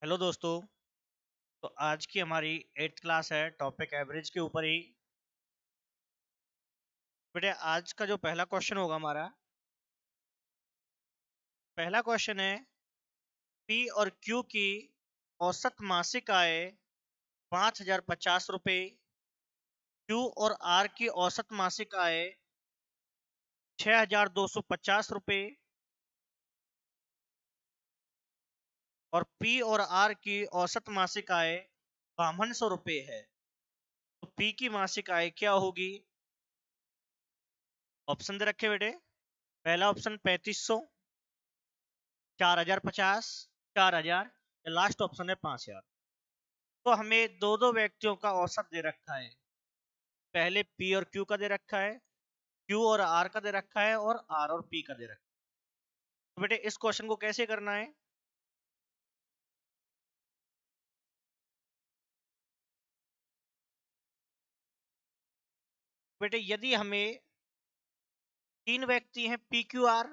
Hello दोस्तों। तो आज की हमारी 8th क्लास है, टॉपिक एवरेज के ऊपर ही। बेटे आज का जो पहला क्वेश्चन होगा हमारा, पहला क्वेश्चन है पी और क्यू की औसत मासिक आय 5,050 रुपये, क्यू और आर की औसत मासिक आय 6,250 रुपये और पी और आर की औसत मासिक आय 5,200 रुपये है। तो पी की मासिक आय क्या होगी? ऑप्शन दे रखे बेटे। पहला ऑप्शन 3,500, 4,050, 4,000, लास्ट ऑप्शन है 5,000। तो हमें दो दो व्यक्तियों का औसत दे रखा है। पहले पी और क्यू का दे रखा है, क्यू और आर का दे रखा है, और आर और पी का दे रखा है। तो बेटे इस क्वेश्चन को कैसे करना है? बेटे यदि हमें तीन व्यक्ति हैं पी क्यू आर,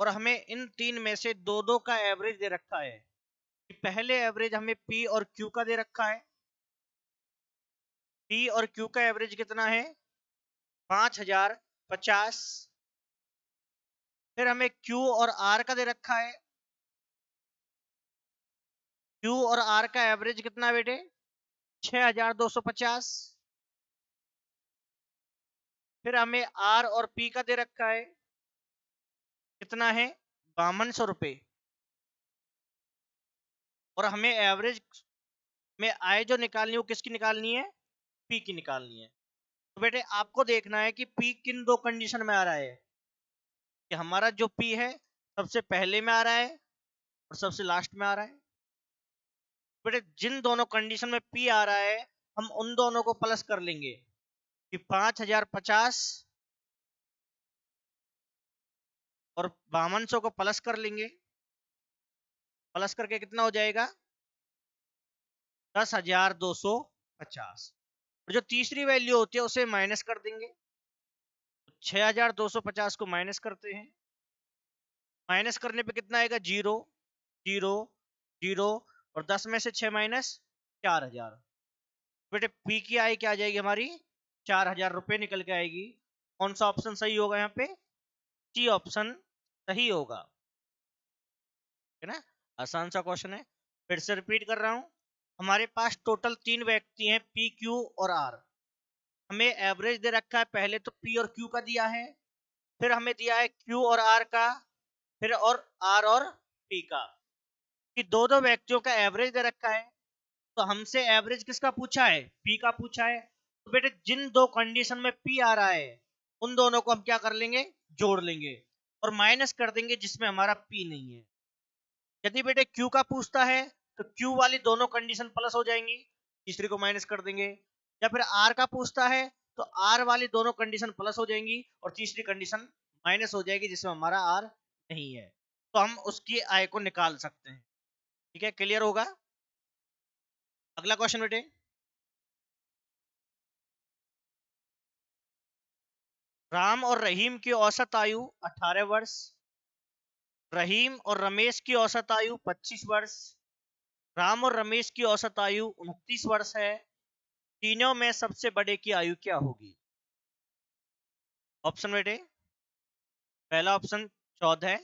और हमें इन तीन में से दो दो का एवरेज दे रखा है कि पहले एवरेज हमें पी और क्यू का दे रखा है। पी और क्यू का एवरेज कितना है? 5,050। फिर हमें क्यू और आर का दे रखा है। क्यू और आर का एवरेज कितना है बेटे? 6,250। फिर हमें आर और पी का दे रखा है, कितना है? 5,200 रुपये। और हमें एवरेज में आय जो निकालनी है वो किसकी निकालनी है? पी की निकालनी है। तो बेटे आपको देखना है कि पी किन दो कंडीशन में आ रहा है, कि हमारा जो पी है सबसे पहले में आ रहा है और सबसे लास्ट में आ रहा है। बेटे जिन दोनों कंडीशन में पी आ रहा है हम उन दोनों को प्लस कर लेंगे कि 5,050 और 5,200 को प्लस कर लेंगे। प्लस करके कितना हो जाएगा? 10,250। और जो तीसरी वैल्यू होती है उसे माइनस कर देंगे। 6,250 को माइनस करते हैं। माइनस करने पे कितना आएगा? 0, 0, 0, और 10 में से 6 माइनस 4,000। बेटे पी की आई क्या आ जाएगी हमारी? 4,000 रुपये निकल के आएगी। कौन सा ऑप्शन सही होगा यहाँ पे? सी ऑप्शन सही होगा, है ना। आसान सा क्वेश्चन है। फिर से रिपीट कर रहा हूं। हमारे पास टोटल तीन व्यक्ति हैं पी क्यू और आर। हमें एवरेज दे रखा है, पहले तो पी और क्यू का दिया है, फिर हमें दिया है क्यू और आर का, फिर और आर और पी का, कि दो दो व्यक्तियों का एवरेज दे रखा है। तो हमसे एवरेज किसका पूछा है? पी का पूछा है। तो बेटे जिन दो कंडीशन में पी आ रहा है उन दोनों को हम क्या कर लेंगे? जोड़ लेंगे और माइनस कर देंगे जिसमें हमारा पी नहीं है। यदि बेटे क्यू का पूछता है तो क्यू वाली दोनों कंडीशन प्लस हो जाएंगी, तीसरी को माइनस कर देंगे। या फिर आर का पूछता है तो आर वाली दोनों कंडीशन प्लस हो जाएंगी और तीसरी कंडीशन माइनस हो जाएगी जिसमें हमारा आर नहीं है। तो हम उसकी आय को निकाल सकते हैं। ठीक है, क्लियर होगा। अगला क्वेश्चन बेटे। राम और रहीम की औसत आयु 18 वर्ष। रहीम और रमेश की औसत आयु 25 वर्ष। राम और रमेश की औसत आयु 29 वर्ष है। तीनों में सबसे बड़े की आयु क्या होगी? ऑप्शन बेटे। पहला ऑप्शन 14,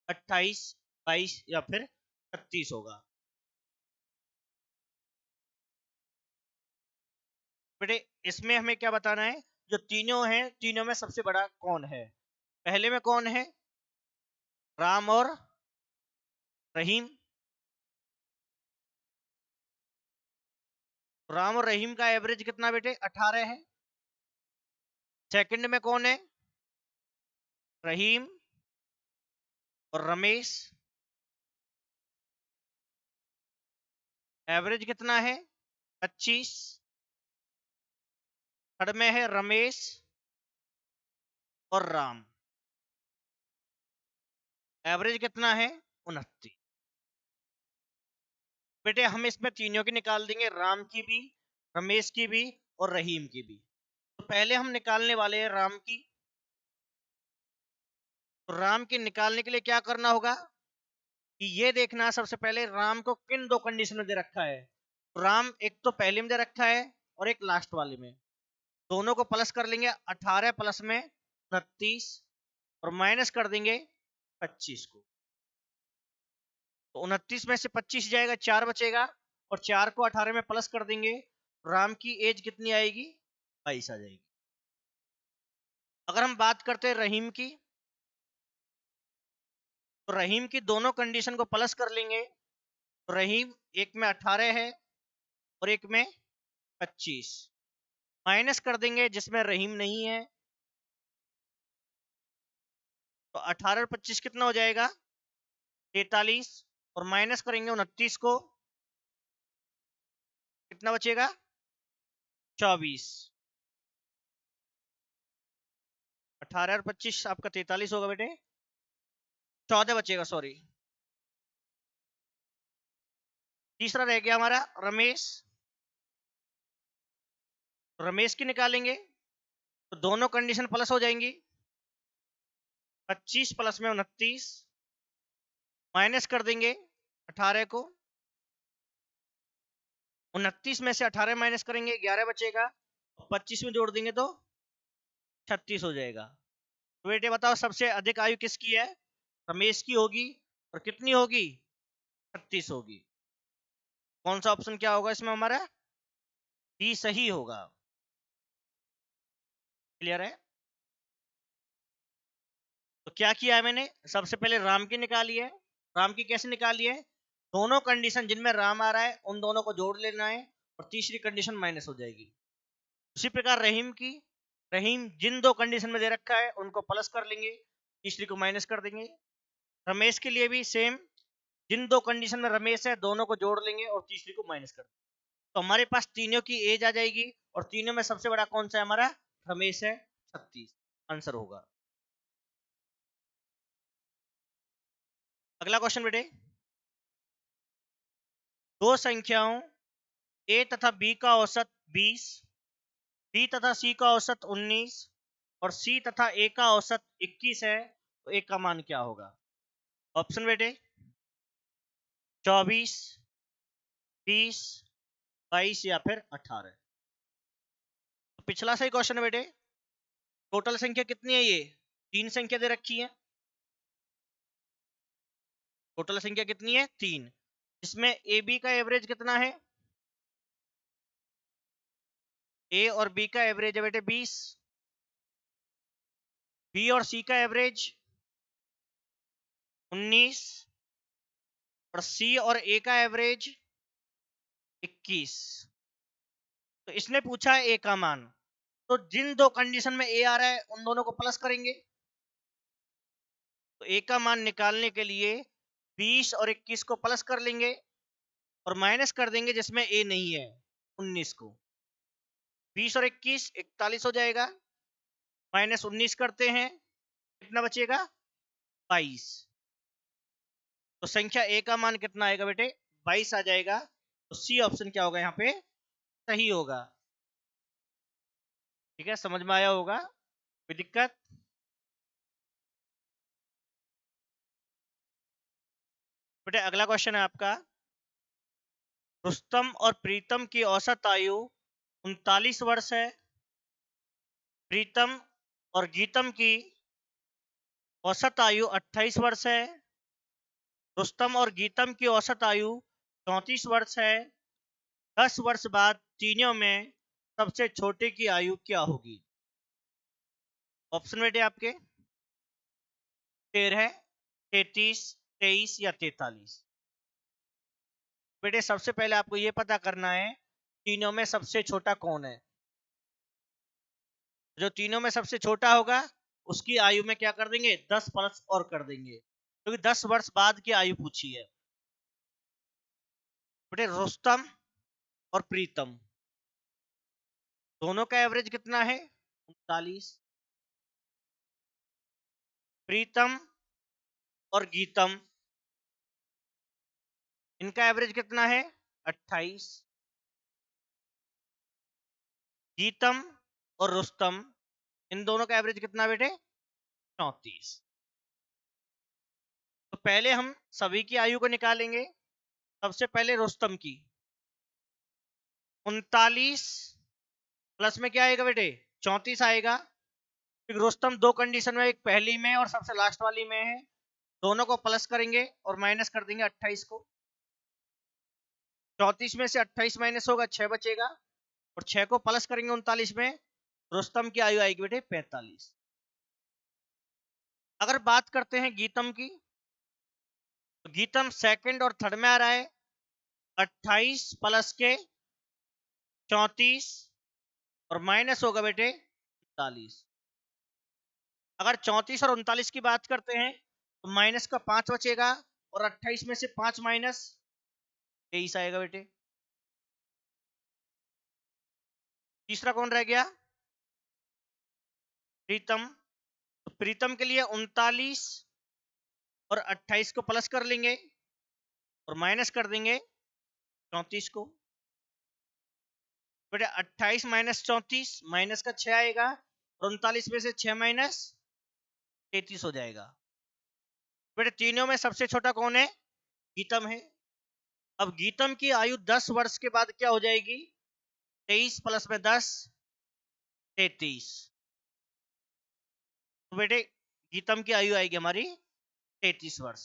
28, 22 या फिर 36 होगा। बेटे इसमें हमें क्या बताना है? जो तीनों हैं तीनों में सबसे बड़ा कौन है? पहले में कौन है? राम और रहीम। राम और रहीम का एवरेज कितना बेटे? 18 है। सेकंड में कौन है? रहीम और रमेश। एवरेज कितना है? 25। थर्ड में है रमेश और राम। एवरेज कितना है? 29। बेटे हम इसमें तीनों की निकाल देंगे, राम की भी, रमेश की भी और रहीम की भी। तो पहले हम निकालने वाले हैं राम की। तो राम की निकालने के लिए क्या करना होगा? कि ये देखना सबसे पहले राम को किन दो कंडीशन में दे रखा है। राम एक तो पहले में दे रखा है और एक लास्ट वाले में, दोनों को प्लस कर लेंगे 18 प्लस में 29 और माइनस कर देंगे 25 को, तो 29 में से 25 जाएगा 4 बचेगा और 4 को 18 में प्लस कर देंगे, राम की एज कितनी आएगी 22 आ जाएगी। अगर हम बात करते हैं रहीम की, तो रहीम की दोनों कंडीशन को प्लस कर लेंगे, तो रहीम एक में 18 है और एक में 25, माइनस कर देंगे जिसमें रहीम नहीं है, तो 18 और 25 कितना हो जाएगा 43 और माइनस करेंगे 29 को, कितना बचेगा 24, 18 और 25 आपका 43 होगा बेटे, 14 बचेगा सॉरी। तीसरा रह गया हमारा रमेश, रमेश की निकालेंगे तो दोनों कंडीशन प्लस हो जाएंगी, 25 प्लस में 29 माइनस कर देंगे 18 को, 29 में से 18 माइनस करेंगे 11 बचेगा, 25 में जोड़ देंगे तो 36 हो जाएगा। तो बेटे बताओ सबसे अधिक आयु किसकी है, रमेश की होगी, और कितनी होगी 36 होगी। कौन सा ऑप्शन क्या होगा इसमें हमारा, डी सही होगा। क्लियर है। तो क्या किया है मैंने, सबसे पहले राम की निकाली है, राम की कैसे निकाली है, दोनों कंडीशन जिनमें राम आ रहा है उन दोनों को जोड़ लेना है और तीसरी कंडीशन माइनस हो जाएगी। उसी प्रकार रहीम की, रहीम जिन दो कंडीशन में दे रखा है उनको प्लस कर लेंगे, तीसरी को माइनस कर देंगे। रमेश के लिए भी सेम, जिन दो कंडीशन में रमेश है दोनों को जोड़ लेंगे और तीसरी को माइनस कर देंगे। तो हमारे पास तीनों की एज आ जाएगी और तीनों में सबसे बड़ा कौन सा है हमारा, रमेश है, 36 आंसर होगा। अगला क्वेश्चन बेटे, दो संख्याओं ए तथा बी का औसत 20, बी तथा सी का औसत 19 और सी तथा ए का औसत 21 है, तो ए का मान क्या होगा। ऑप्शन बेटे 24, 20, 22 या फिर 18। तो पिछला सही क्वेश्चन है बेटे, टोटल संख्या कितनी है, ये तीन संख्या दे रखी है, टोटल संख्या कितनी है 3, इसमें ए बी का एवरेज कितना है, ए और बी का एवरेज है बेटे 20, बी और सी का एवरेज 19 और सी और ए का एवरेज 21। तो इसने पूछा है ए का मान, तो जिन दो कंडीशन में ए आ रहा है उन दोनों को प्लस करेंगे, तो ए का मान निकालने के लिए 20 और 21 को प्लस कर लेंगे और माइनस कर देंगे जिसमें ए नहीं है 19 को, 20 और 21 41 हो जाएगा, माइनस 19 करते हैं कितना बचेगा 22। तो संख्या ए का मान कितना आएगा बेटे 22 आ जाएगा, तो सी ऑप्शन क्या होगा यहाँ पे सही होगा। ठीक है, समझ में आया होगा, कोई दिक्कत। बेटे अगला क्वेश्चन है आपका, रुस्तम और प्रीतम की औसत आयु 39 वर्ष है, प्रीतम और गीतम की औसत आयु 28 वर्ष है, रुस्तम और गीतम की औसत आयु 34 वर्ष है, 10 वर्ष बाद तीनों में सबसे छोटे की आयु क्या होगी। ऑप्शन बेटे आपके 13, 33, 23 या 43। बेटे सबसे पहले आपको यह पता करना है तीनों में सबसे छोटा कौन है, जो तीनों में सबसे छोटा होगा उसकी आयु में क्या कर देंगे 10 प्लस और कर देंगे, क्योंकि 10 वर्ष बाद की आयु पूछी है। बेटे रुस्तम और प्रीतम दोनों का एवरेज कितना है 39, प्रीतम और गीतम इनका एवरेज कितना है 28, गीतम और रुस्तम इन दोनों का एवरेज कितना बेटे 34। तो पहले हम सभी की आयु को निकालेंगे। सबसे पहले रुस्तम की 39 प्लस में क्या आएगा बेटे 34 आएगा। फिर रुस्तम दो कंडीशन में, एक पहली में और सबसे लास्ट वाली में है, दोनों को प्लस करेंगे और माइनस कर देंगे 28 को। 34 में से 28 माइनस होगा 6 बचेगा और 6 को प्लस करेंगे 39 में, रुस्तम की आयु आएगी बेटे 45। अगर बात करते हैं गीतम की, तो गीतम सेकंड और थर्ड में आ रहा है। 28 प्लस के 34 और माइनस होगा बेटे 39। अगर 34 और 39 की बात करते हैं तो माइनस का 5 बचेगा और 28 में से 5 माइनस 23 आएगा बेटे। तीसरा कौन रह गया प्रीतम। तो प्रीतम के लिए 39 और 28 को प्लस कर लेंगे और माइनस कर देंगे 34 को। बेटे 28 माइनस 34 माइनस का 6 आएगा और 39 में से 6 माइनस 33 हो जाएगा। बेटे तीनों में सबसे छोटा कौन है गीतम है। अब गीतम की आयु 10 वर्ष के बाद क्या हो जाएगी 23 प्लस में 10 33। तो बेटे गीतम की आयु आएगी हमारी 33 वर्ष।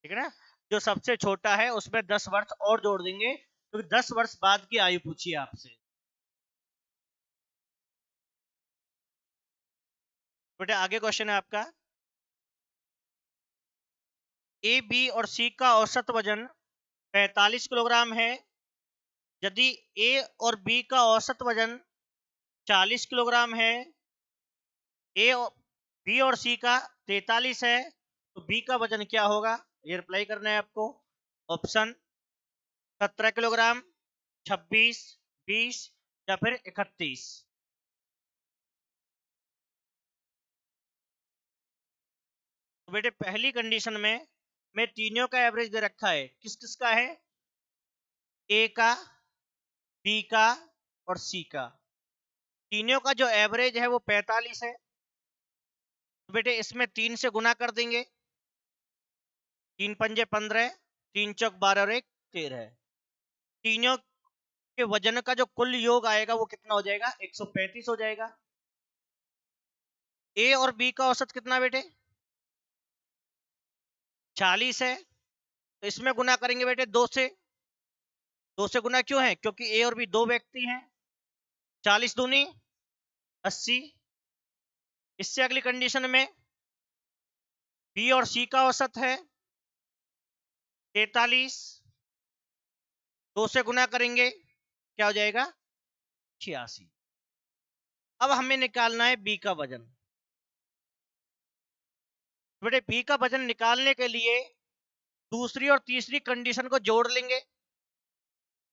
ठीक है ना। जो सबसे छोटा है उसमें 10 वर्ष और जोड़ देंगे क्योंकि 10 वर्ष बाद की आयु पूछी है आपसे। बेटे आगे क्वेश्चन है आपका, ए बी और सी का औसत वजन 45 किलोग्राम है। यदि ए और बी का औसत वजन 40 किलोग्राम है, ए बी और सी का 43 है, तो बी का वजन क्या होगा। ये रिप्लाई करना है आपको। ऑप्शन 17 किलोग्राम, 26, 20 या फिर 31। तो बेटे पहली कंडीशन में मैं तीनों का एवरेज दे रखा है। किस किस का है, ए का, बी का और सी का। तीनों का जो एवरेज है वो 45 है। तो बेटे इसमें 3 से गुना कर देंगे, 3 पंजे 15, 3 चौक 12 और 1 13। तीनों के वजन का जो कुल योग आएगा वो कितना हो जाएगा 135 हो जाएगा। ए और बी का औसत कितना बेटे 40 है, तो इसमें गुना करेंगे बेटे 2 से। 2 से गुना क्यों है, क्योंकि ए और बी दो व्यक्ति हैं। 40 दूनी 80। इससे अगली कंडीशन में बी और सी का औसत है 43, 2 से गुना करेंगे क्या हो जाएगा 86। अब हमें निकालना है बी का वजन। बेटे बी का वजन निकालने के लिए दूसरी और तीसरी कंडीशन को जोड़ लेंगे।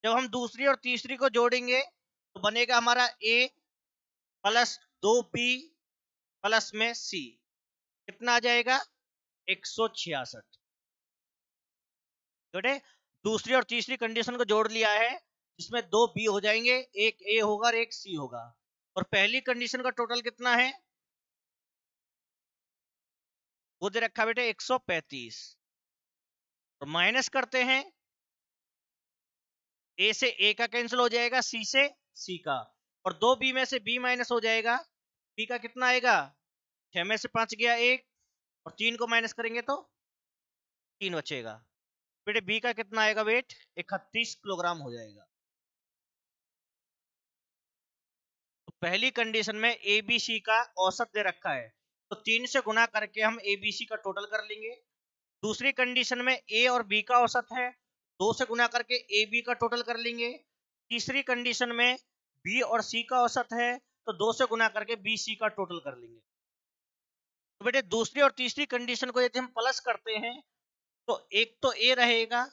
जब हम दूसरी और तीसरी को जोड़ेंगे तो बनेगा हमारा ए प्लस 2b प्लस में सी, कितना आ जाएगा 166। बेटे दूसरी और तीसरी कंडीशन को जोड़ लिया है, जिसमें 2 बी हो जाएंगे, एक ए होगा और एक सी होगा। और पहली कंडीशन का टोटल कितना है वो दे रखा बेटे 135। तो माइनस करते हैं, ए से ए का कैंसिल हो जाएगा, सी से सी का, और 2 बी में से बी माइनस हो जाएगा। बी का कितना आएगा 6 में से 5 गया 1 और 3 को माइनस करेंगे तो 3 बचेगा। बेटे बी का कितना आएगा वेट 31 किलोग्राम हो जाएगा। तो पहली कंडीशन में ए बी सी का औसत दे रखा है, तो 3 से गुना करके हम ए बी सी का टोटल कर लेंगे। दूसरी कंडीशन में ए और बी का औसत है, 2 से गुना करके ए बी का टोटल कर लेंगे। तीसरी कंडीशन में बी और सी का औसत है, तो 2 से गुना करके बी सी का टोटल कर लेंगे। तो बेटे दूसरी और तीसरी कंडीशन को यदि हम प्लस करते हैं तो एक तो ए रहेगा,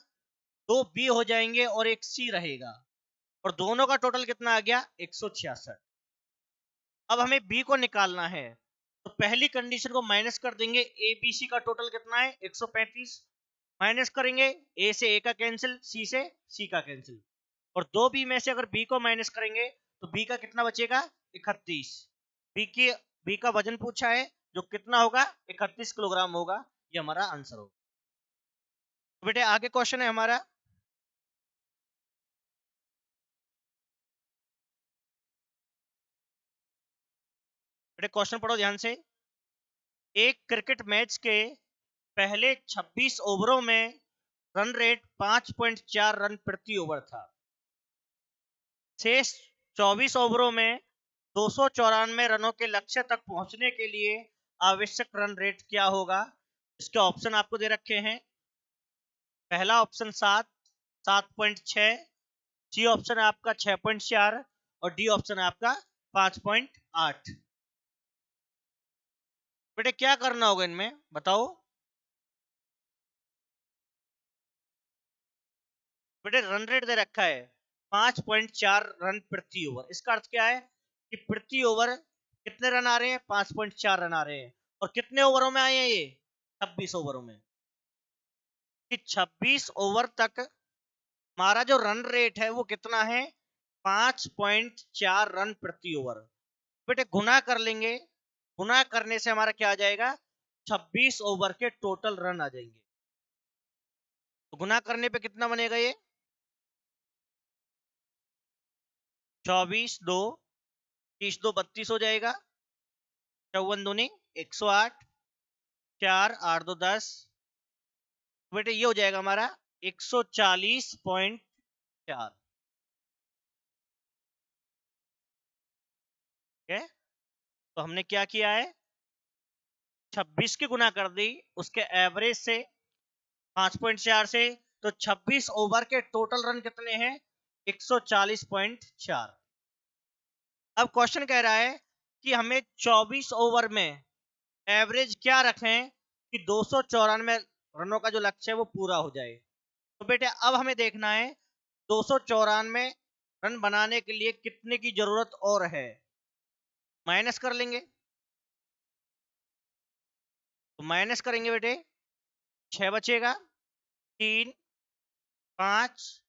2 बी हो जाएंगे और एक सी रहेगा, और दोनों का टोटल कितना आ गया 166। अब हमें बी को निकालना है, तो पहली कंडीशन को माइनस कर देंगे, ए बी सी का टोटल कितना है 135। माइनस करेंगे ए से ए का कैंसिल, सी से सी का कैंसिल, और 2 बी में से अगर बी को माइनस करेंगे तो बी का कितना बचेगा 31। बी का वजन पूछा है, जो कितना होगा 31 किलोग्राम होगा, ये हमारा आंसर होगा। तो बेटे आगे क्वेश्चन है हमारा, बेटे क्वेश्चन पढ़ो ध्यान से। एक क्रिकेट मैच के पहले 26 ओवरों में रन रेट 5.4 रन प्रति ओवर था। शेष 24 ओवरों में 294 रनों के लक्ष्य तक पहुंचने के लिए आवश्यक रन रेट क्या होगा? इसके ऑप्शन आपको दे रखे हैं। पहला ऑप्शन 7, 7.6, सी ऑप्शन है आपका 6.4 और डी ऑप्शन है आपका 5.8। बेटे क्या करना होगा इनमें बताओ? बेटे रन रेट दे रखा है 5.4 रन प्रति ओवर। इसका अर्थ क्या है कि प्रति ओवर कितने रन आ रहे हैं? 5.4 रन आ रहे हैं। और कितने ओवरों में आए हैं ये? 26 ओवरों में। कि 26 ओवर तक हमारा जो रन रेट है वो कितना है? 5.4 रन प्रति ओवर। बेटे गुना कर लेंगे, गुना करने से हमारा क्या आ जाएगा? 26 ओवर के टोटल रन आ जाएंगे। तो गुना करने पे कितना बनेगा ये? 24 2 30 2 32 हो जाएगा। 54 दूनी 108, 4 8 2 10। बेटे ये हो जाएगा हमारा 140.4। ठीक है, तो हमने क्या किया है? 26 की गुना कर दी उसके एवरेज से 5.4 से, तो 26 ओवर के टोटल रन कितने हैं? 140.4। अब क्वेश्चन कह रहा है कि हमें 24 ओवर में एवरेज क्या रखें कि 294 रनों का जो लक्ष्य है वो पूरा हो जाए। तो बेटे अब हमें देखना है 294 रन बनाने के लिए कितने की जरूरत और है। माइनस कर लेंगे, तो माइनस करेंगे बेटे 6 बचेगा, 3 5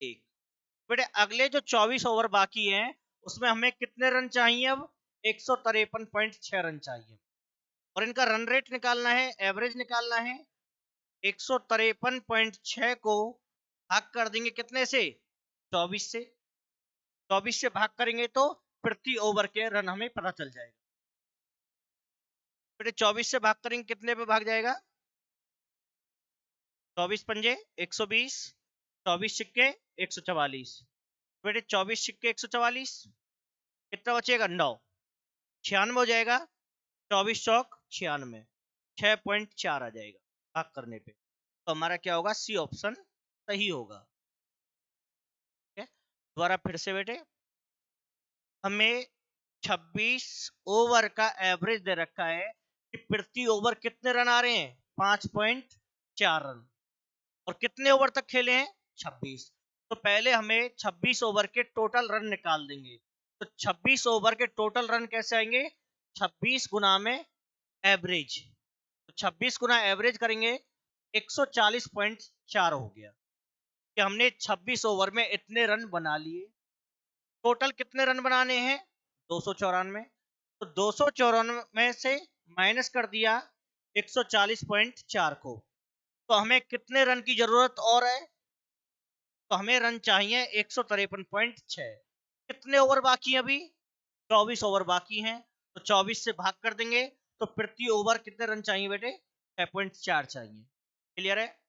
1। बेटे अगले जो 24 ओवर बाकी हैं उसमें हमें कितने रन चाहिए? अब 153.6 रन चाहिए और इनका रन रेट निकालना है, एवरेज निकालना है। 153.6 को भाग कर देंगे कितने से? 24 से। 24 से भाग करेंगे तो प्रति ओवर के रन हमें पता चल जाएगा। बेटे 24 से भाग करेंगे कितने पे भाग जाएगा? 24 पंजे 120, 24 सिक्के 144। बेटे 24 सिक्के 144, कितना बचेगा? 9, 96 हो जाएगा। 24 चौक 96, 6.4 आ जाएगा भाग करने पे। तो हमारा क्या होगा? सी ऑप्शन सही होगा। दोबारा फिर से बेटे, हमें 26 ओवर का एवरेज दे रखा है कि प्रति ओवर कितने रन आ रहे हैं? 5.4 रन। और कितने ओवर तक खेले हैं? 26। तो पहले हमें 26 ओवर के टोटल रन निकाल देंगे। तो 26 ओवर के टोटल रन कैसे आएंगे? 26 गुना में एवरेज। तो 26 गुना एवरेज करेंगे 140.4 हो गया कि हमने 26 ओवर में इतने रन बना लिए। टोटल कितने रन बनाने हैं? 294। तो 294 से माइनस कर दिया 140.4 को, तो हमें कितने रन की जरूरत और है? तो हमें रन चाहिए 153.6। कितने ओवर बाकी हैं अभी? 24 ओवर बाकी हैं। तो 24 से भाग कर देंगे तो प्रति ओवर कितने रन चाहिए बेटे? 6.4 चाहिए। क्लियर है?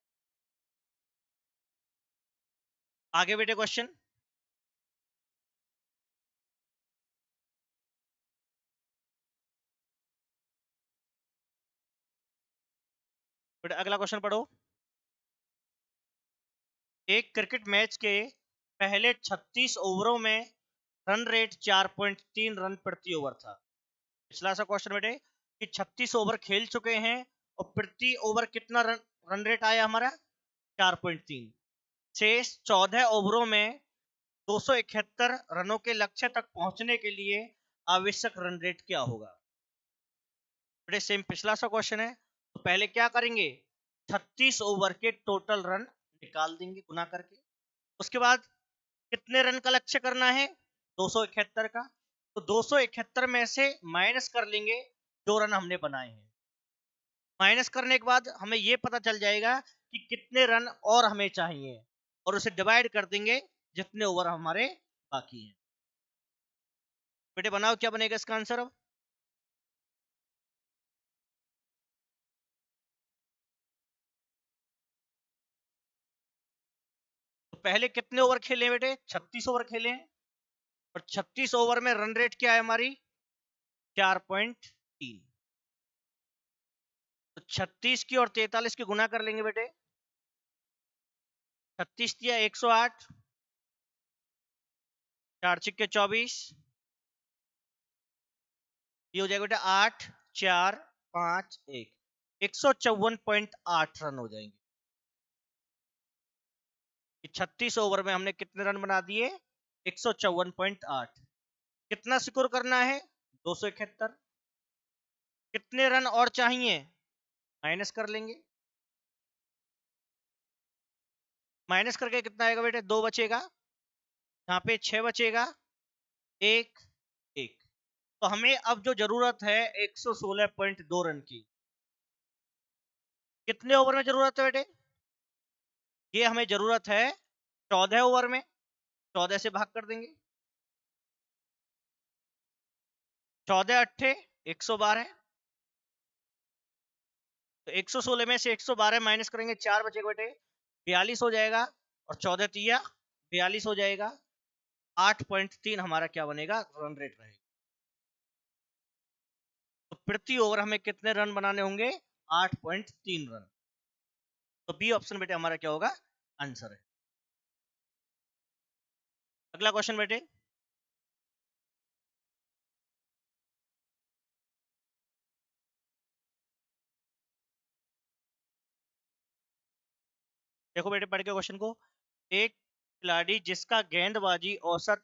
आगे बेटे क्वेश्चन, बेटे अगला क्वेश्चन पढ़ो। एक क्रिकेट मैच के पहले 36 ओवरों में रन रेट 4.3 रन प्रति ओवर था। पिछला सा क्वेश्चन बेटे कि 36 ओवर खेल चुके हैं और प्रति ओवर कितना रन रेट आया हमारा? 4.3। शेष 14 ओवरों में 271 रनों के लक्ष्य तक पहुंचने के लिए आवश्यक रन रेट क्या होगा? बेटे सेम पिछला सा क्वेश्चन है, तो पहले क्या करेंगे? 36 ओवर के टोटल रन निकाल देंगे गुना करके। उसके बाद कितने रन का लक्ष्य करना है? 271 का। तो 271 में से माइनस कर लेंगे जो रन हमने बनाए हैं। माइनस करने के बाद हमें ये पता चल जाएगा कि कितने रन और हमें चाहिए, और उसे डिवाइड कर देंगे जितने ओवर हमारे बाकी हैं। बेटे बनाओ क्या बनेगा इसका आंसर अब। तो पहले कितने ओवर खेले बेटे, 36 ओवर खेले हैं, और 36 ओवर में रन रेट क्या है हमारी, 4.3। तो 36 की और 43 की गुना कर लेंगे बेटे। 36 दिया 108, 4 छिक्के 24, ये हो जाएगा बेटा 8 4 5 1, 154.8 रन हो जाएंगे। 36 ओवर में हमने कितने रन बना दिए, 154.8। कितना स्कोर करना है, 271। कितने रन और चाहिए, माइनस कर लेंगे। माइनस करके कितना आएगा बेटे, 2 बचेगा, यहाँ पे 6 बचेगा, 1 1। तो हमें अब जो जरूरत है 116.2 रन की। कितने ओवर में जरूरत है बेटे, ये हमें जरूरत है 14 ओवर में। 14 से भाग कर देंगे, 14 अट्ठे 112। तो 116 में से 112 माइनस करेंगे, 4 बचेगा बेटे, 42 हो जाएगा, और 14 तिया 42 हो जाएगा। 8.3 हमारा क्या बनेगा, रन रेट रहेगा। तो प्रति ओवर हमें कितने रन बनाने होंगे, 8.3 रन। तो बी ऑप्शन बेटे हमारा क्या होगा, आंसर है। अगला क्वेश्चन बेटे, देखो बेटे पढ़ के क्वेश्चन को। एक खिलाड़ी जिसका गेंदबाजी औसत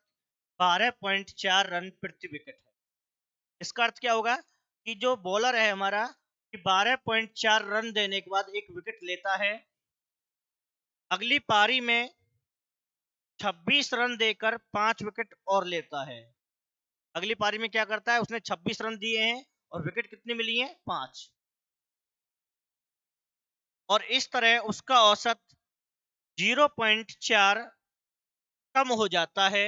12.4 रन प्रति विकेट है, इसका अर्थ क्या होगा कि जो बॉलर है हमारा कि 12.4 रन देने के बाद एक विकेट लेता है, अगली पारी में 26 रन देकर 5 विकेट और लेता है। अगली पारी में क्या करता है, उसने 26 रन दिए हैं और विकेट कितनी मिली है, 5। और इस तरह उसका औसत 0.4 कम हो जाता है।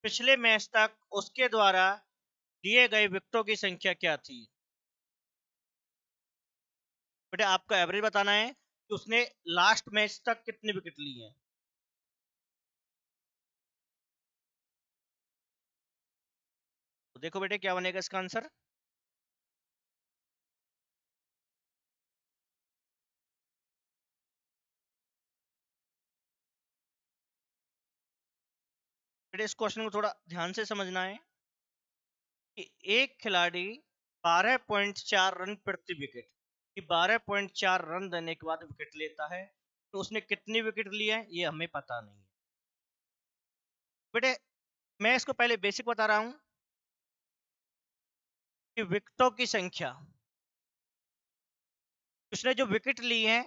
पिछले मैच तक उसके द्वारा लिए गए विकेटों की संख्या क्या थी। बेटा आपका एवरेज बताना है कि उसने लास्ट मैच तक कितने विकेट लिए हैं। तो देखो बेटे क्या बनेगा इसका आंसर। बेटे इस क्वेश्चन को थोड़ा ध्यान से समझना है कि एक खिलाड़ी 12.4 रन प्रति विकेट कि 12.4 रन देने के बाद विकेट लेता है, तो उसने कितनी विकेट ली है ये हमें पता नहीं है। बेटे मैं इसको पहले बेसिक बता रहा हूं कि विकेटों की संख्या, उसने जो विकेट ली है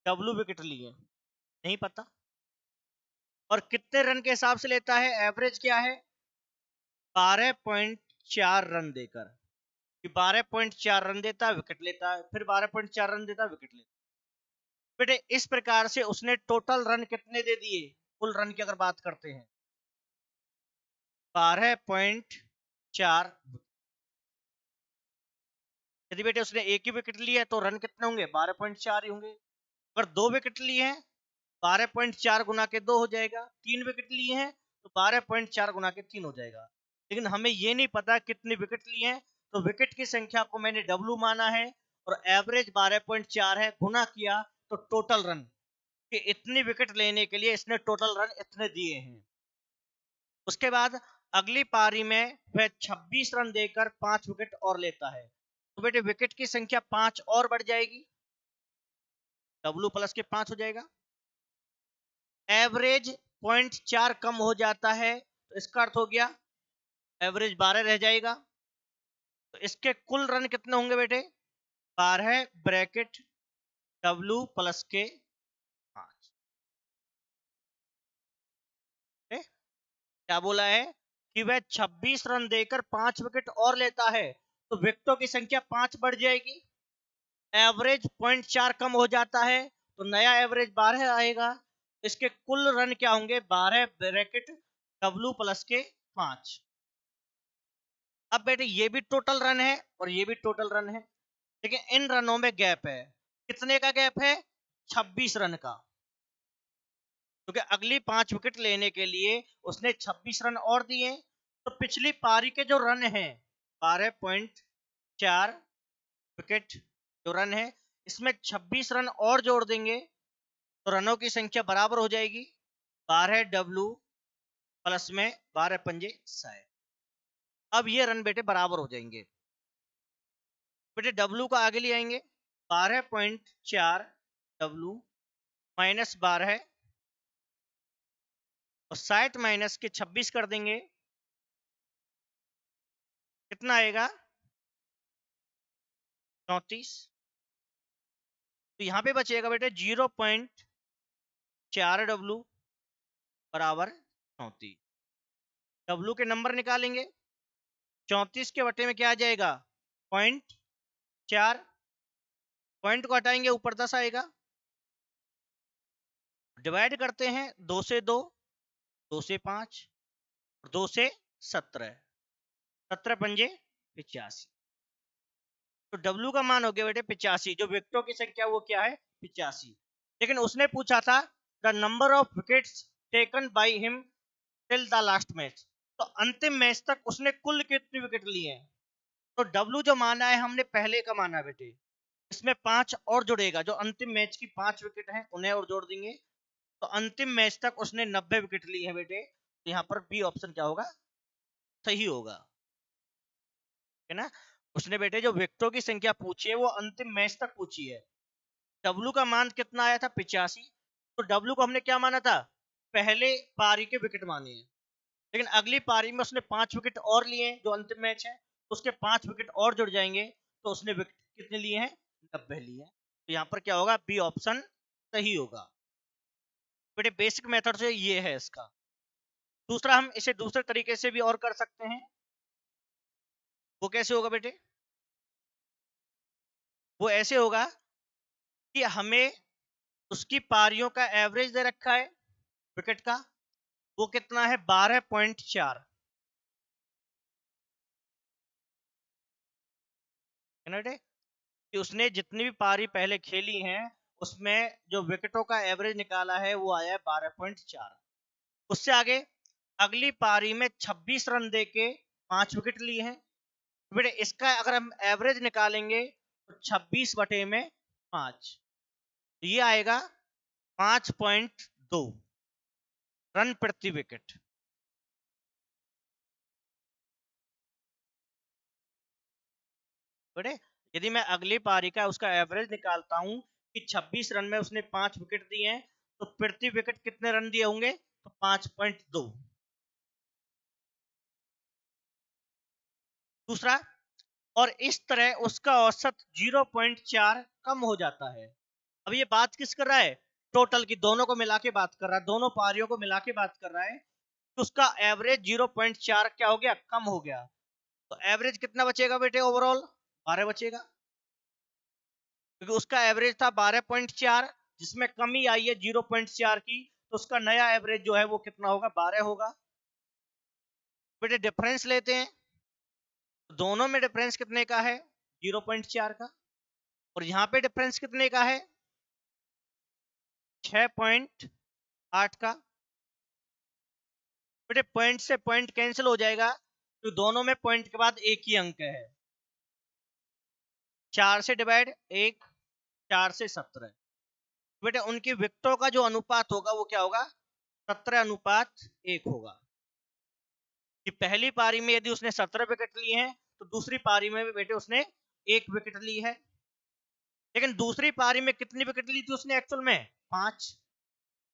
डब्ल्यू विकेट ली है, नहीं पता। और कितने रन के हिसाब से लेता है, एवरेज क्या है, 12.4 रन देकर कि 12.4 रन देता है विकेट लेता है, फिर 12.4 रन देता है विकेट लेता है। बेटे इस प्रकार से उसने टोटल रन कितने दे दिए, कुल रन की अगर बात करते हैं 12.4। यदि बेटे उसने एक ही विकेट लिया है तो रन कितने होंगे, 12.4 ही होंगे। अगर 2 विकेट लिए हैं 12.4 गुना के 2 हो जाएगा, 3 विकेट लिए हैं तो 12.4 गुना के 3 हो जाएगा। लेकिन हमें ये नहीं पता कितने विकेट लिए हैं, तो विकेट की संख्या को मैंने डब्ल्यू माना है और एवरेज 12.4 है, गुना किया तो टोटल रन कि इतनी विकेट लेने के लिए इसने टोटल रन इतने दिए हैं। उसके बाद अगली पारी में वह 26 रन देकर 5 विकेट और लेता है, तो बेटे विकेट की संख्या 5 और बढ़ जाएगी, डब्ल्यू प्लस के 5 हो जाएगा। एवरेज 0.4 कम हो जाता है, तो इसका अर्थ हो गया एवरेज 12 रह जाएगा। तो इसके कुल रन कितने होंगे बेटे, 12 ब्रैकेट डब्ल्यू प्लस के 5। क्या बोला है कि वह 26 रन देकर 5 विकेट और लेता है, तो विकेटों की संख्या 5 बढ़ जाएगी, एवरेज 0.4 कम हो जाता है, तो नया एवरेज 12 आएगा। इसके कुल रन क्या होंगे, 12 ब्रैकेट W प्लस के 5। अब बेटे ये भी टोटल रन है और ये भी टोटल रन है, लेकिन इन रनों में गैप है। कितने का गैप है, 26 रन का, क्योंकि अगली 5 विकेट लेने के लिए उसने 26 रन और दिए। तो पिछली पारी के जो रन है 12.4 विकेट जो रन है, इसमें 26 रन और जोड़ देंगे तो रनों की संख्या बराबर हो जाएगी 12W प्लस में 12 पंजे 100। अब ये रन बेटे बराबर हो जाएंगे। बेटे W को आगे ले आएंगे, 12.4 W माइनस 12 और 60 माइनस के 26 कर देंगे, कितना आएगा 34। तो यहाँ पे बचेगा बेटे 0.4 W बराबर 34। W के नंबर निकालेंगे, 34 के बटे में क्या आ जाएगा 0.4, पॉइंट को हटाएंगे ऊपर 10 आएगा, डिवाइड करते हैं 2 से 2, 2 से 5 और 2 से 17, 17 पंजे 85। तो W का मान हो गया बेटे 85, जो विकेटों की संख्या वो क्या है 85। लेकिन उसने पूछा था the number of wickets taken by him till the last match, तो अंतिम मैच तक उसने कुल कितनी विकेट ली है। तो W जो माना है हमने पहले का माना है बेटे, इसमें 5 और जुड़ेगा, जो अंतिम मैच की 5 विकेट हैं उन्हें और जोड़ देंगे, तो अंतिम मैच तक उसने 90 विकेट ली है बेटे। तो यहाँ पर बी ऑप्शन क्या होगा, सही होगा, है ना। उसने बेटे जो विकेटों की संख्या पूछी है वो अंतिम मैच तक पूछी है। W का मान कितना आया था 85, तो W को हमने क्या माना था, पहले पारी के विकेट माने हैं, लेकिन अगली पारी में उसने 5 विकेट और लिए हैं जो अंतिम मैच है, तो उसके 5 विकेट और जुड़ जाएंगे, तो उसने विकेट कितने लिए हैं 90 लिए हैं। तो यहाँ पर क्या होगा, बी ऑप्शन सही होगा बेटे। बेसिक मेथड से ये है इसका। दूसरा हम इसे दूसरे तरीके से भी और कर सकते हैं, वो कैसे होगा बेटे, वो ऐसे होगा कि हमें उसकी पारियों का एवरेज दे रखा है विकेट का, वो कितना है 12.4, है ना बेटे, कि उसने जितनी भी पारी पहले खेली हैं उसमें जो विकेटों का एवरेज निकाला है वो आया है 12.4। उससे आगे अगली पारी में 26 रन देके 5 विकेट लिए हैं, बेटे इसका अगर हम एवरेज निकालेंगे तो 26 बटे में 5, ये आएगा 5.2 रन प्रति विकेट। बेटे यदि मैं अगली पारी का उसका एवरेज निकालता हूं कि 26 रन में उसने 5 विकेट दिए हैं, तो प्रति विकेट कितने रन दिए होंगे, तो 5.2। दूसरा, और इस तरह उसका औसत 0.4 कम हो जाता है। अब ये बात किस कर रहा है, टोटल की, दोनों को मिला के बात कर रहा है, दोनों पारियों को मिला के बात कर रहा है, तो उसका एवरेज 0.4 क्या हो गया, कम हो गया। तो एवरेज कितना बचेगा बेटे, ओवरऑल 12 बचेगा, क्योंकि उसका एवरेज था 12.4, जिसमें कमी आई है 0.4 की, तो उसका नया एवरेज जो है वो कितना होगा, 12 होगा। बेटे डिफरेंस लेते हैं, दोनों में डिफरेंस कितने का है, 0.4 का, और यहाँ पे डिफरेंस कितने का है, 6.8 का। बेटे पॉइंट से पॉइंट कैंसिल हो जाएगा, तो दोनों में पॉइंट के बाद एक ही अंक है, 4 से डिवाइड 1, 4 से 17। बेटे उनकी विकेटों का जो अनुपात होगा वो क्या होगा, 17:1 होगा, कि पहली पारी में यदि उसने 17 विकेट लिए हैं तो दूसरी पारी में भी बेटे उसने 1 विकेट ली है। लेकिन दूसरी पारी में कितनी विकेट ली थी उसने एक्चुअल में, 5।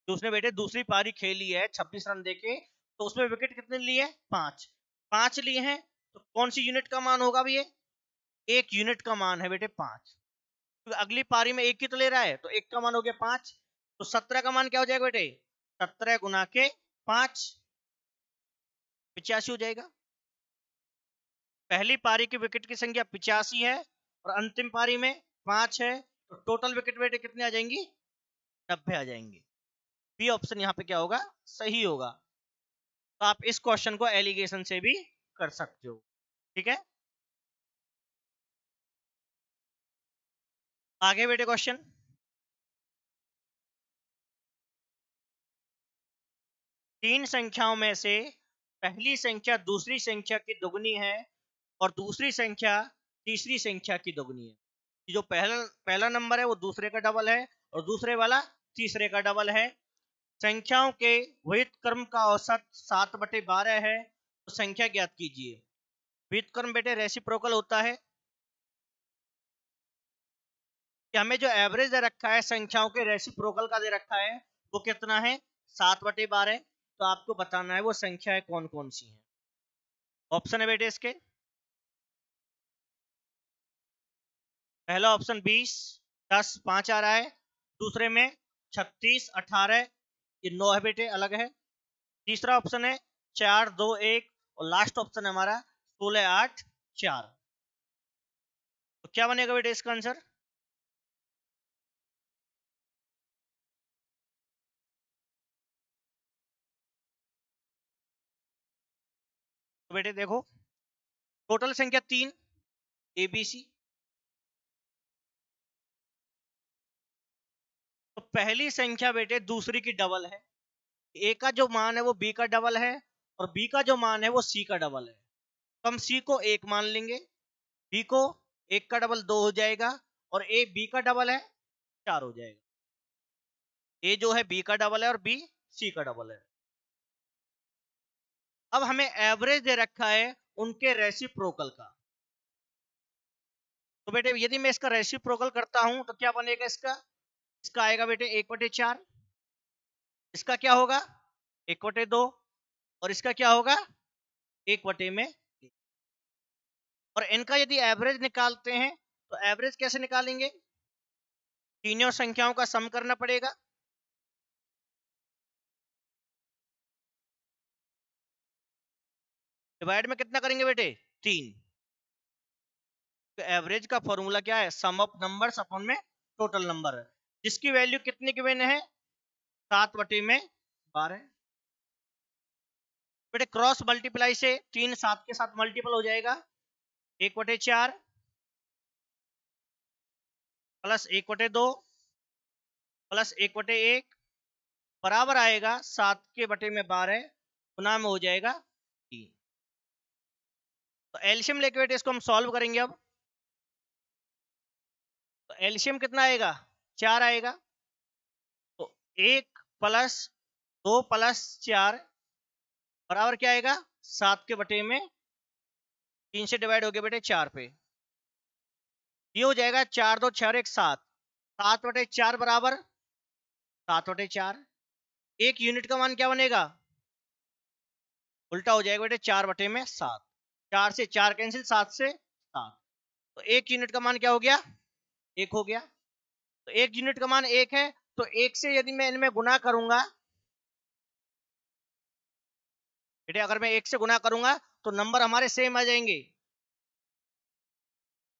तो उसने बेटे दूसरी पारी खेली है 26 रन देके, तो उसमें विकेट कितने लिए, 5, 5 लिए हैं, तो कौन सी यूनिट का मान होगा भैया, 1 यूनिट का मान है बेटे 5, तो अगली पारी में 1 ही तो ले रहा है, तो 1 का मान हो गया 5, तो 17 का मान क्या हो जाएगा बेटे, 17 गुना के 5, 85 हो जाएगा। पहली पारी की विकेट की संख्या 85 है और अंतिम पारी में 5 है, तो टोटल विकेट बेटे कितने आ जाएंगी? 90 आ जाएंगे। बी ऑप्शन यहाँ पे क्या होगा? सही होगा। तो आप इस क्वेश्चन को एलिगेशन से भी कर सकते हो। ठीक है, आगे बेटे क्वेश्चन। तीन संख्याओं में से पहली संख्या दूसरी संख्या की दुगनी है और दूसरी संख्या तीसरी संख्या की दुगनी है। जो पहला पहला नंबर है वो दूसरे का डबल है और दूसरे वाला तीसरे का डबल है। संख्याओं के व्युत्क्रम का औसत 7/12 है, तो संख्या ज्ञात कीजिए। व्युत्क्रम बेटे रेसिप्रोकल होता है कि हमें जो एवरेज दे रखा है संख्याओं के रेसिप्रोकल का दे रखा है वो कितना है? 7/12। तो आपको बताना है वो संख्याएं कौन कौन सी हैं। ऑप्शन है बेटे इसके, पहला ऑप्शन 20, 10, 5 आ रहा है। दूसरे में 36, 18, ये 9 है बेटे, अलग है। तीसरा ऑप्शन है 4, 2, 1 और लास्ट ऑप्शन है हमारा 16, 8, 4। तो क्या बनेगा बेटे इसका आंसर? तो बेटे देखो, टोटल संख्या 3 ABC। तो पहली संख्या बेटे दूसरी की डबल है। ए का जो मान है वो बी का डबल है और बी का जो मान है वो सी का डबल है। तो हम सी को 1 मान लेंगे, बी को 1 का डबल 2 हो जाएगा और ए बी का डबल है 4 हो जाएगा। ए जो है बी का डबल है और बी सी का डबल है। अब हमें एवरेज दे रखा है उनके रेसिप्रोकल का। तो बेटे यदि मैं इसका रेसिप्रोकल करता हूं तो क्या बनेगा इसका? इसका आएगा बेटे 1/4। इसका क्या होगा? 1/2। और इसका क्या होगा? 1/में। और इनका यदि एवरेज निकालते हैं तो एवरेज कैसे निकालेंगे? तीनों संख्याओं का सम करना पड़ेगा। डिवाइड में कितना करेंगे बेटे? 3। तो एवरेज का फॉर्मूला क्या है? सम ऑफ नंबर्स अपॉन में टोटल नंबर है, जिसकी वैल्यू कितनी गिवन है? 7/12। बेटे क्रॉस मल्टीप्लाई से 3 7 के साथ मल्टीपल हो जाएगा। 1/4 प्लस 1/2 प्लस 1/1 बराबर आएगा 7/12 गुना में हो जाएगा 3। तो एलसीएम लेके बेटे इसको हम सॉल्व करेंगे। अब तो एलसीएम कितना आएगा? 4 आएगा। तो 1 प्लस 2 प्लस 4 बराबर क्या आएगा? 7/में 3 से डिवाइड हो गया बेटे 4 पे। ये हो जाएगा 4 2 6 1 7। 7/4 बराबर 7/4। एक यूनिट का मान क्या बनेगा? उल्टा हो जाएगा बेटे, 4/7। 4 से 4 कैंसिल, 7 से 7। तो एक यूनिट का मान क्या हो गया? 1 हो गया। तो एक यूनिट का मान 1 है, तो 1 से यदि मैं इनमें गुना करूंगा बेटे, अगर मैं 1 से गुना करूंगा तो नंबर हमारे सेम आ जाएंगे।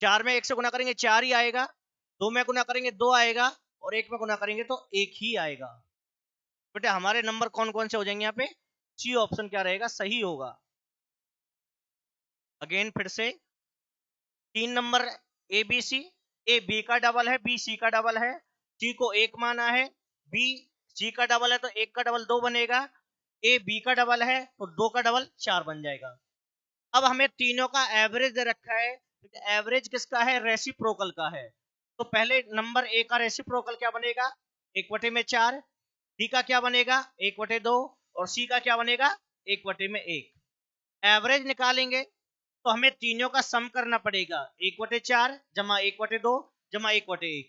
4 में 1 से गुना करेंगे 4 ही आएगा, 2 में गुना करेंगे 2 आएगा और 1 में गुना करेंगे तो 1 ही आएगा। बेटे हमारे नंबर कौन कौन से हो जाएंगे? यहाँ पे सी ऑप्शन क्या रहेगा? सही होगा। अगेन फिर से 3 नंबर A B C. A B का डबल है, बी सी का डबल है। सी को 1 माना है, बी सी का डबल है तो 1 का डबल 2 बनेगा। ए बी का डबल है तो 2 का डबल 4 बन जाएगा। अब हमें तीनों का एवरेज दे रखा है। एवरेज किसका है? रेसिप्रोकल का है। तो पहले नंबर ए का रेसिप्रोकल क्या बनेगा? 1/4। बी का क्या बनेगा? 1/2 और सी का क्या बनेगा? 1/1। एवरेज निकालेंगे तो हमें तीनों का सम करना पड़ेगा। 1/4 जमा 1/2 जमा 1/1।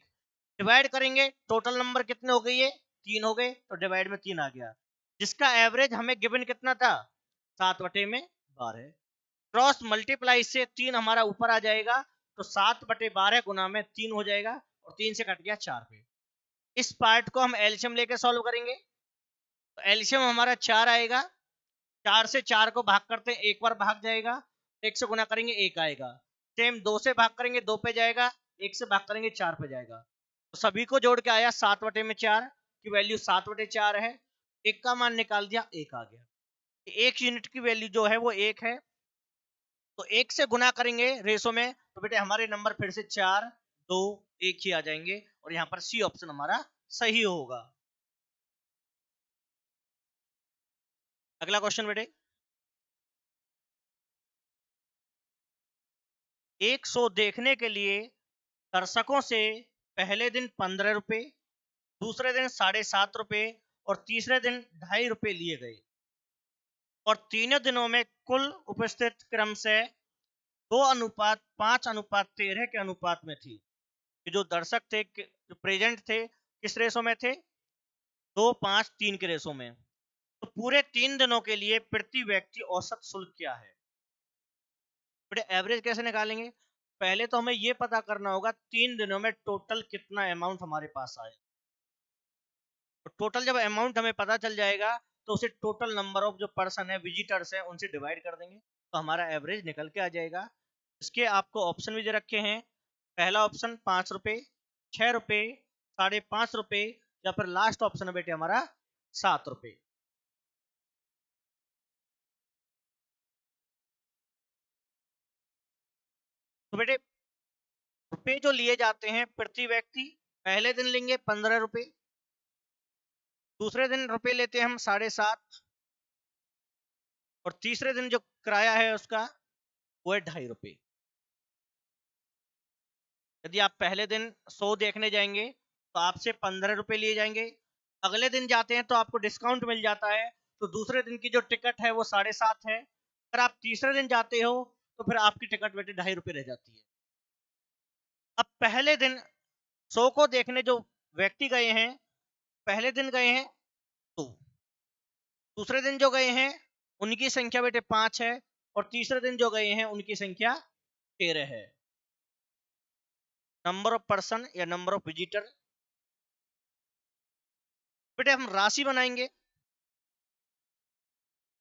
डिवाइड करेंगे, टोटल नंबर कितने हो गए? ये 3 हो गए, तो डिवाइड में 3 आ गया, जिसका एवरेज हमें गिवन कितना था? 7/12। क्रॉस मल्टीप्लाई से 3 हमारा ऊपर आ जाएगा, तो 7/12 गुना में 3 हो जाएगा और 3 से कट गया 4 पे। इस पार्ट को हम एलसीएम लेके सॉल्व करेंगे। तो एलसीएम हमारा 4 आएगा। 4 से 4 को भाग करते हैं, एक बार भाग जाएगा 1 से गुना करेंगे 1 आएगा। सेम 2 से भाग करेंगे 2 पे जाएगा, 1 से भाग करेंगे 4 पे जाएगा। तो सभी को जोड़ के आया 7/4 की वैल्यू 7/4 है। 1 का मान निकाल दिया, 1 आ गया। 1 यूनिट की वैल्यू जो है वो 1 है। तो 1 से गुना करेंगे रेशो में तो बेटे हमारे नंबर फिर से 4, 2, 1 ही आ जाएंगे और यहाँ पर सी ऑप्शन हमारा सही होगा। अगला क्वेश्चन बेटे, एक शो देखने के लिए दर्शकों से पहले दिन 15 रुपए, दूसरे दिन 7.5 रुपए और तीसरे दिन 2.5 रुपए लिए गए और तीनों दिनों में कुल उपस्थित क्रम से 2:5:13 के अनुपात में थी। जो दर्शक थे, जो प्रेजेंट थे, किस रेशो में थे? 2:5:3 के रेशो में। तो पूरे 3 दिनों के लिए प्रति व्यक्ति औसत शुल्क क्या है? बेटे एवरेज कैसे निकालेंगे? पहले तो हमें यह पता करना होगा 3 दिनों में टोटल कितना अमाउंट हमारे पास आया। तो टोटल जब अमाउंट हमें पता चल जाएगा तो उसे टोटल नंबर ऑफ जो पर्सन है, विजिटर्स है, उनसे डिवाइड कर देंगे तो हमारा एवरेज निकल के आ जाएगा। इसके आपको ऑप्शन भी दे रखे हैं। पहला ऑप्शन 5 रुपए, 6 रुपए, 5.5 रुपए या फिर लास्ट ऑप्शन है बेटे हमारा 7 रुपए। तो बेटे रुपए जो लिए जाते हैं प्रति व्यक्ति, पहले दिन लेंगे 15 रुपए, दूसरे दिन रुपए लेते हैं हम 7.5 और तीसरे दिन जो किराया है उसका वो है 2.5 रुपए। यदि आप पहले दिन 100 देखने जाएंगे तो आपसे 15 रुपए लिए जाएंगे। अगले दिन जाते हैं तो आपको डिस्काउंट मिल जाता है, तो दूसरे दिन की जो टिकट है वो 7.5 है। अगर आप तीसरे दिन जाते हो तो फिर आपकी टिकट बेटे 2.5 रुपए रह जाती है। अब पहले दिन 100 को देखने जो व्यक्ति गए हैं, पहले दिन गए हैं तो दूसरे दिन जो गए हैं उनकी संख्या बेटे 5 है और तीसरे दिन जो गए हैं उनकी संख्या 13 है। नंबर ऑफ पर्सन या नंबर ऑफ विजिटर, बेटे हम राशि बनाएंगे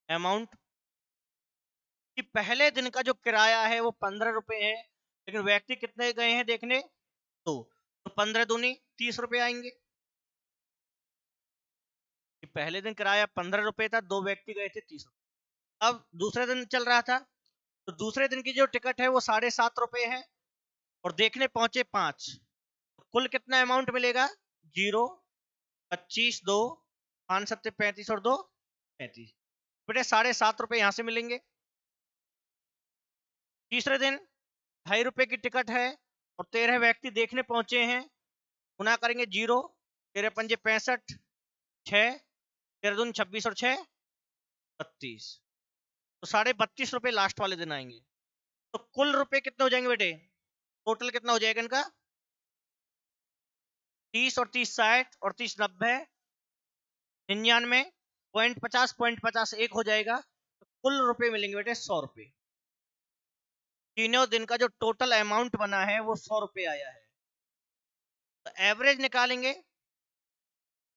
अमाउंट कि पहले दिन का जो किराया है वो 15 रुपए है, लेकिन व्यक्ति कितने गए हैं देखने? तो 15 दूनी 30 रुपए आएंगे। कि पहले दिन किराया 15 रुपए था, 2 व्यक्ति गए थे 30 रुपए। अब दूसरे दिन चल रहा था तो दूसरे दिन की जो टिकट है वो 7.5 रुपए है और देखने पहुंचे 5, तो कुल कितना अमाउंट मिलेगा? 0, 25, 2, 5 7 35 और 2 35। बेटे 7.5 रुपए यहां से मिलेंगे। तीसरे दिन 2.5 रुपए की टिकट है और 13 व्यक्ति देखने पहुंचे हैं, गुना करेंगे 0, 13 पंजे 65, 6, 13 दूनी 26 और 6 32, तो 32.5 रुपए लास्ट वाले दिन आएंगे। तो कुल रुपए कितने हो जाएंगे बेटे? टोटल कितना हो जाएगा इनका? 30 और 30 60 और 30 90, 99, 0.50 1 हो जाएगा। तो कुल रुपए मिलेंगे बेटे 100 रुपए। तीनों दिन का जो टोटल अमाउंट बना है वो 100 रुपए आया है। तो एवरेज निकालेंगे,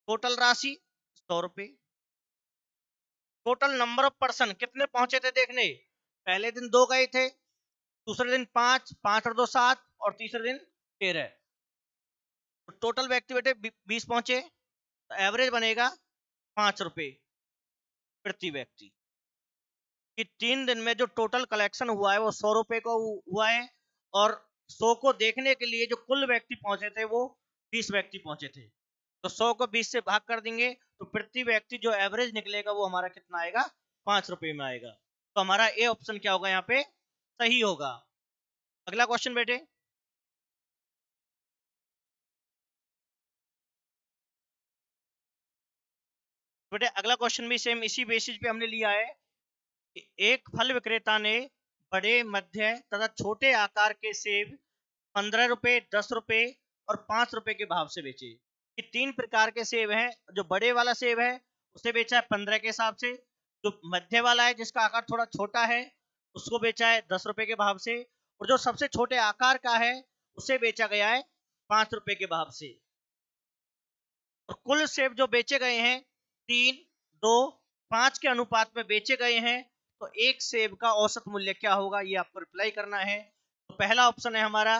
टोटल राशि 100 रुपए, टोटल नंबर ऑफ पर्सन कितने पहुंचे थे देखने? पहले दिन 2 गए थे, दूसरे दिन 5, 5 और 2 7 और तीसरे दिन 13, तो टोटल व्यक्ति बेटे 20 पहुंचे, तो एवरेज बनेगा 5 रुपए प्रति व्यक्ति। कि 3 दिन में जो टोटल कलेक्शन हुआ है वो 100 रुपए को हुआ है और 100 को देखने के लिए जो कुल व्यक्ति पहुंचे थे वो 20 व्यक्ति पहुंचे थे। तो 100 को 20 से भाग कर देंगे तो प्रति व्यक्ति जो एवरेज निकलेगा वो हमारा कितना आएगा? 5 रुपए में आएगा। तो हमारा ए ऑप्शन क्या होगा यहाँ पे? सही होगा। अगला क्वेश्चन बेटे, अगला क्वेश्चन भी सेम इसी बेसिस पे हमने लिया है। एक फल विक्रेता ने बड़े, मध्य तथा छोटे आकार के सेब 15 रुपए, 10 रुपए और 5 रुपए के भाव से बेचे। ये 3 प्रकार के सेब हैं। जो बड़े वाला सेब है उसे बेचा है 15 के हिसाब से, जो मध्य वाला है जिसका आकार थोड़ा छोटा है उसको बेचा है 10 रुपए के भाव से, और जो सबसे छोटे आकार का है उसे बेचा गया है 5 रुपए के भाव से। और कुल सेब जो बेचे गए हैं 3, 2, 5 के अनुपात में बेचे गए हैं, तो एक सेब का औसत मूल्य क्या होगा, ये आपको रिप्लाई करना है। तो पहला ऑप्शन है हमारा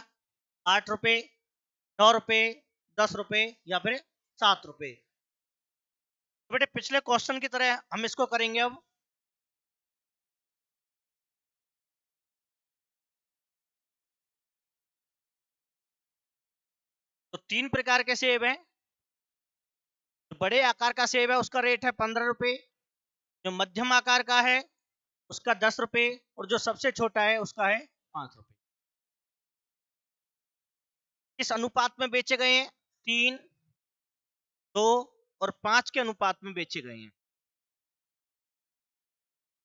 8 रुपए, 9 रुपए, 10 रुपए या फिर 7 रुपए। तो बेटे पिछले क्वेश्चन की तरह हम इसको करेंगे अब। तो 3 प्रकार के सेब हैं। जो बड़े आकार का सेब है उसका रेट है 15 रुपए, जो मध्यम आकार का है उसका 10 रुपए, और जो सबसे छोटा है उसका है 5 रुपए। किस अनुपात में बेचे गए हैं? 3, 2 और 5 के अनुपात में बेचे गए हैं।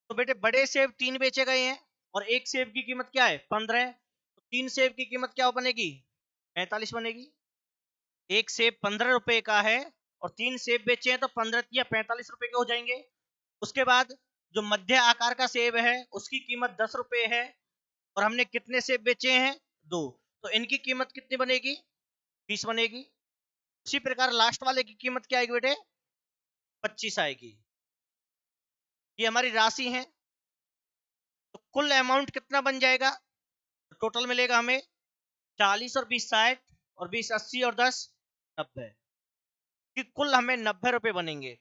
तो बेटे बड़े सेब 3 बेचे गए हैं और एक सेब की कीमत क्या है? 15। तो 3 सेब की कीमत क्या बनेगी? 45 बनेगी। एक सेब 15 रुपए का है और 3 सेब बेचे हैं तो 15 या 45 रुपए के हो जाएंगे। उसके बाद जो मध्य आकार का सेब है उसकी कीमत 10 रुपए है और हमने कितने सेब बेचे हैं? 2। तो इनकी कीमत कितनी बनेगी? 20 बनेगी। उसी प्रकार लास्ट वाले की कीमत क्या आएगी बेटे? 25 आएगी। ये हमारी राशि है। तो कुल अमाउंट कितना बन जाएगा? तो टोटल मिलेगा हमें 40 और 20 60 और 20 80 और 10 90, कि कुल हमें 90 रुपए बनेंगे।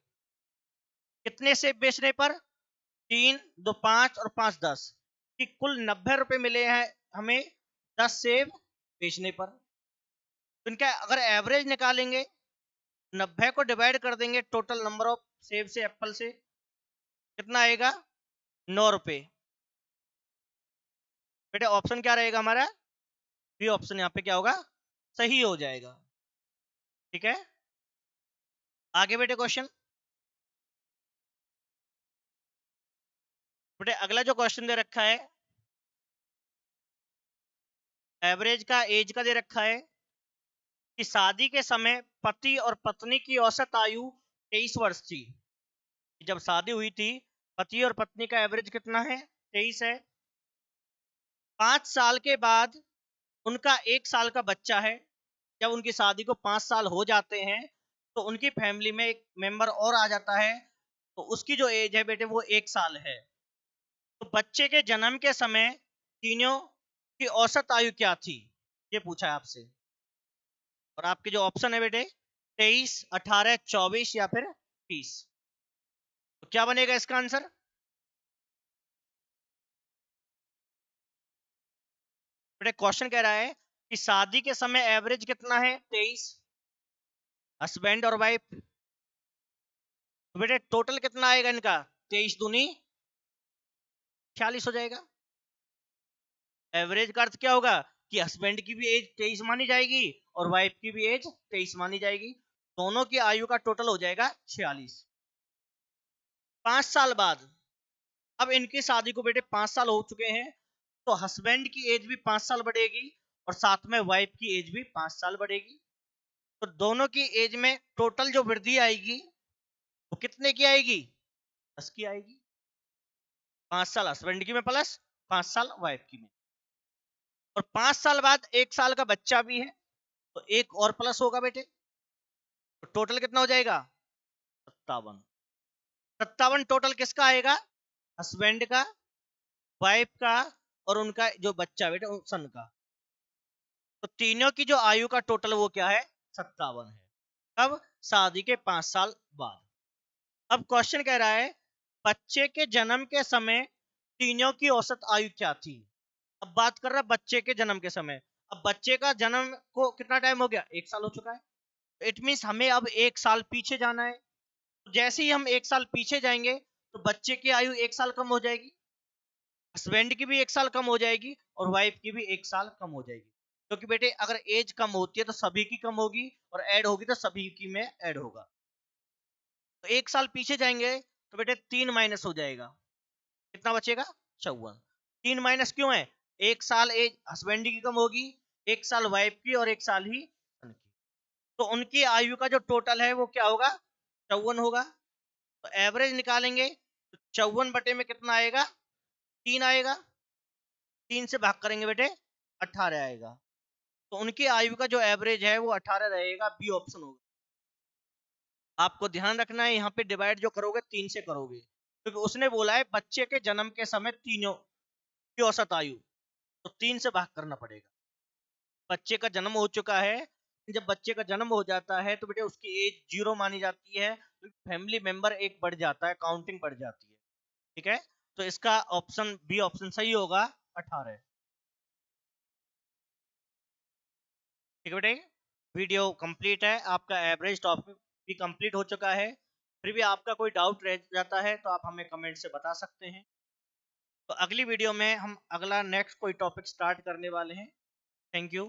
कितने सेब बेचने पर? 3, 2 5 और 5 10, कि कुल 90 रुपए मिले हैं हमें 10 सेब बेचने पर। तो इनका अगर एवरेज निकालेंगे, 90 को डिवाइड कर देंगे टोटल नंबर ऑफ सेब से, एप्पल से, कितना आएगा? 9 रुपए। बेटे ऑप्शन क्या रहेगा हमारा? बी ऑप्शन यहाँ पे क्या होगा? सही हो जाएगा। ठीक है, आगे बेटे क्वेश्चन। बेटे अगला जो क्वेश्चन दे रखा है, एवरेज का एज का दे रखा है कि शादी के समय पति और पत्नी की औसत आयु 23 वर्ष थी। जब शादी हुई थी पति और पत्नी का एवरेज कितना है? 23 है। 5 साल के बाद उनका 1 साल का बच्चा है। जब उनकी शादी को 5 साल हो जाते हैं तो उनकी फैमिली में एक मेंबर और आ जाता है, तो उसकी जो एज है बेटे वो 1 साल है। तो बच्चे के जन्म के समय तीनों की औसत आयु क्या थी, ये पूछा है आपसे। और आपके जो ऑप्शन है बेटे 23, 18, 24 या फिर 30। तो क्या बनेगा इसका आंसर? बेटे क्वेश्चन कह रहा है कि शादी के समय एवरेज कितना है? 23, हस्बैंड और वाइफ। तो बेटे टोटल कितना आएगा इनका? 23 दूनी 46 हो जाएगा। एवरेज का अर्थ क्या होगा कि हस्बैंड की भी एज 23 मानी जाएगी और वाइफ की भी एज 23 मानी जाएगी। दोनों की आयु का टोटल हो जाएगा 46। 5 साल बाद, अब इनकी शादी को बेटे 5 साल हो चुके हैं, तो हस्बैंड की एज भी 5 साल बढ़ेगी और साथ में वाइफ की एज भी 5 साल बढ़ेगी। तो दोनों की एज में टोटल जो वृद्धि आएगी वो कितने की आएगी? 10 की आएगी। 5 साल हस्बैंड की में प्लस 5 साल वाइफ की में, और 5 साल बाद 1 साल का बच्चा भी है तो एक और प्लस होगा बेटे। तो टोटल कितना हो जाएगा? 57। 57 टोटल किसका आएगा? हस्बैंड का, वाइफ का और उनका जो बच्चा बेटे सन का। तो तीनों की जो आयु का टोटल वो क्या है? 57 है। कब? शादी के 5 साल बाद। अब क्वेश्चन कह रहा है बच्चे के जन्म के समय तीनों की औसत आयु क्या थी। अब बात कर रहा है बच्चे के जन्म के समय। अब बच्चे का जन्म को कितना टाइम हो गया? 1 साल हो चुका है। इट मीन्स हमें अब 1 साल पीछे जाना है। तो जैसे ही हम 1 साल पीछे जाएंगे तो बच्चे की आयु 1 साल कम हो जाएगी, हस्बैंड की भी 1 साल कम हो जाएगी और वाइफ की भी 1 साल कम हो जाएगी। क्योंकि बेटे अगर एज कम होती है तो सभी की कम होगी और ऐड होगी तो सभी की में ऐड होगा। तो 1 साल पीछे जाएंगे तो बेटे 3 माइनस हो जाएगा, कितना बचेगा? 54। 3 माइनस क्यों है? 1 साल एज हस्बैंड की कम होगी, 1 साल वाइफ की और 1 साल ही सन की। तो उनकी आयु का जो टोटल है वो क्या होगा? 54 होगा। तो एवरेज निकालेंगे तो 54 बटे में कितना आएगा? 3 आएगा। 3 से भाग करेंगे बेटे 18 आएगा। तो उनकी आयु का जो एवरेज है वो 18 रहेगा। बी ऑप्शन होगा। आपको ध्यान रखना है यहाँ पे डिवाइड जो करोगे 3 से करोगे, क्योंकि उसने बोला है बच्चे के जन्म के समय तीनों की औसत आयु, तो 3 से भाग करना पड़ेगा। बच्चे का जन्म हो चुका है, जब बच्चे का जन्म हो जाता है तो बेटे उसकी एज 0 मानी जाती है, तो फैमिली मेंबर एक बढ़ जाता है, काउंटिंग बढ़ जाती है। ठीक है, तो इसका ऑप्शन बी ऑप्शन सही होगा, 18। ठीक है बेटे, वीडियो कंप्लीट है, आपका एवरेज टॉपिक भी कंप्लीट हो चुका है। फिर भी आपका कोई डाउट रह जाता है तो आप हमें कमेंट से बता सकते हैं। तो अगली वीडियो में हम अगला नेक्स्ट कोई टॉपिक स्टार्ट करने वाले हैं। Thank you.